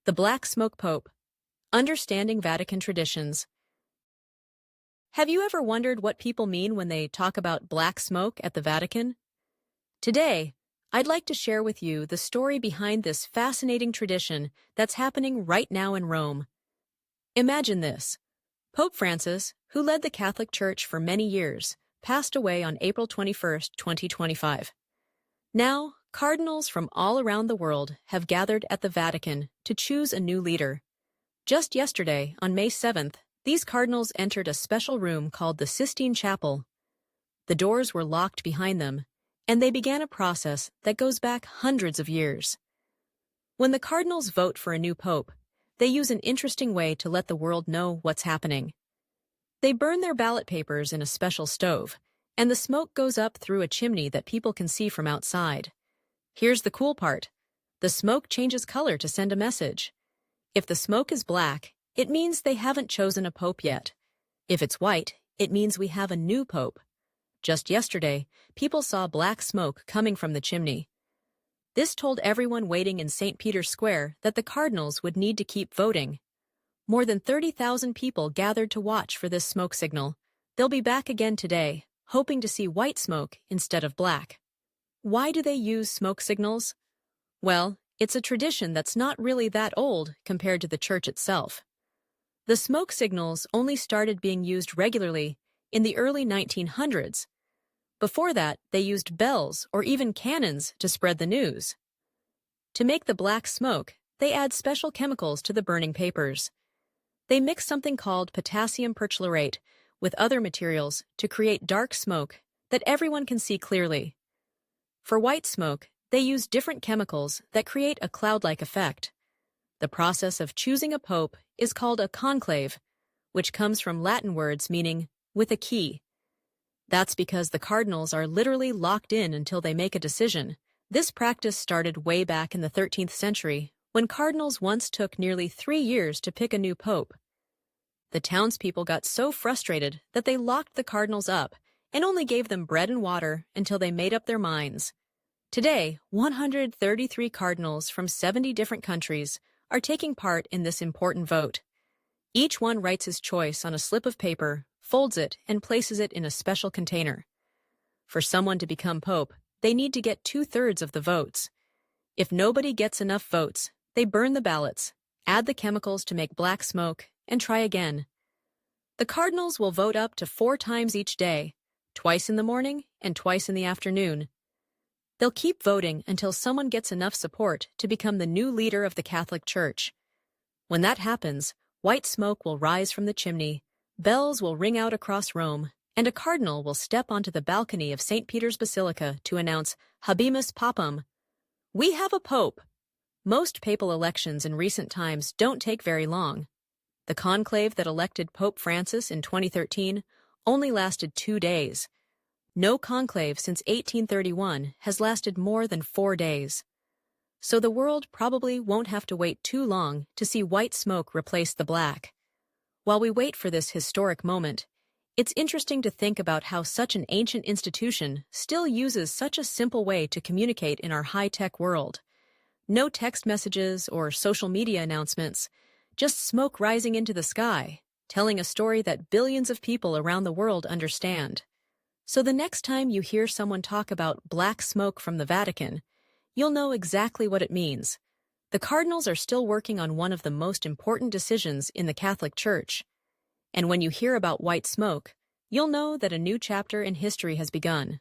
The Black Smoke Pope. Understanding Vatican Traditions. Have you ever wondered what people mean when they talk about black smoke at the Vatican? Today, I'd like to share with you the story behind this fascinating tradition that's happening right now in Rome. Imagine this. Pope Francis, who led the Catholic Church for many years, passed away on April 21, 2025. Now, cardinals from all around the world have gathered at the Vatican to choose a new leader. Just yesterday, on May 7th, these cardinals entered a special room called the Sistine Chapel. The doors were locked behind them, and they began a process that goes back hundreds of years. When the cardinals vote for a new pope, they use an interesting way to let the world know what's happening. They burn their ballot papers in a special stove, and the smoke goes up through a chimney that people can see from outside. Here's the cool part. The smoke changes color to send a message. If the smoke is black, it means they haven't chosen a pope yet. If it's white, it means we have a new pope. Just yesterday, people saw black smoke coming from the chimney. This told everyone waiting in St. Peter's Square that the cardinals would need to keep voting. More than 30,000 people gathered to watch for this smoke signal. They'll be back again today, hoping to see white smoke instead of black. Why do they use smoke signals? Well, it's a tradition that's not really that old compared to the church itself. The smoke signals only started being used regularly in the early 1900s. Before that, they used bells or even cannons to spread the news. To make the black smoke, they add special chemicals to the burning papers. They mix something called potassium perchlorate with other materials to create dark smoke that everyone can see clearly. For white smoke, they use different chemicals that create a cloud-like effect. The process of choosing a pope is called a conclave, which comes from Latin words meaning with a key. That's because the cardinals are literally locked in until they make a decision. This practice started way back in the 13th century, when cardinals once took nearly 3 years to pick a new pope. The townspeople got so frustrated that they locked the cardinals up and only gave them bread and water until they made up their minds. Today, 133 cardinals from 70 different countries are taking part in this important vote. Each one writes his choice on a slip of paper, folds it, and places it in a special container. For someone to become pope, they need to get 2/3 of the votes. If nobody gets enough votes, they burn the ballots, add the chemicals to make black smoke, and try again. The cardinals will vote up to 4 times each day, twice in the morning and twice in the afternoon. They'll keep voting until someone gets enough support to become the new leader of the Catholic Church. When that happens, white smoke will rise from the chimney, bells will ring out across Rome, and a cardinal will step onto the balcony of St. Peter's Basilica to announce Habemus Papam. We have a pope. Most papal elections in recent times don't take very long. The conclave that elected Pope Francis in 2013 only lasted 2 days. No conclave since 1831 has lasted more than 4 days. So the world probably won't have to wait too long to see white smoke replace the black. While we wait for this historic moment, it's interesting to think about how such an ancient institution still uses such a simple way to communicate in our high-tech world. No text messages or social media announcements, just smoke rising into the sky, telling a story that billions of people around the world understand. So the next time you hear someone talk about black smoke from the Vatican, you'll know exactly what it means. The cardinals are still working on one of the most important decisions in the Catholic Church. And when you hear about white smoke, you'll know that a new chapter in history has begun.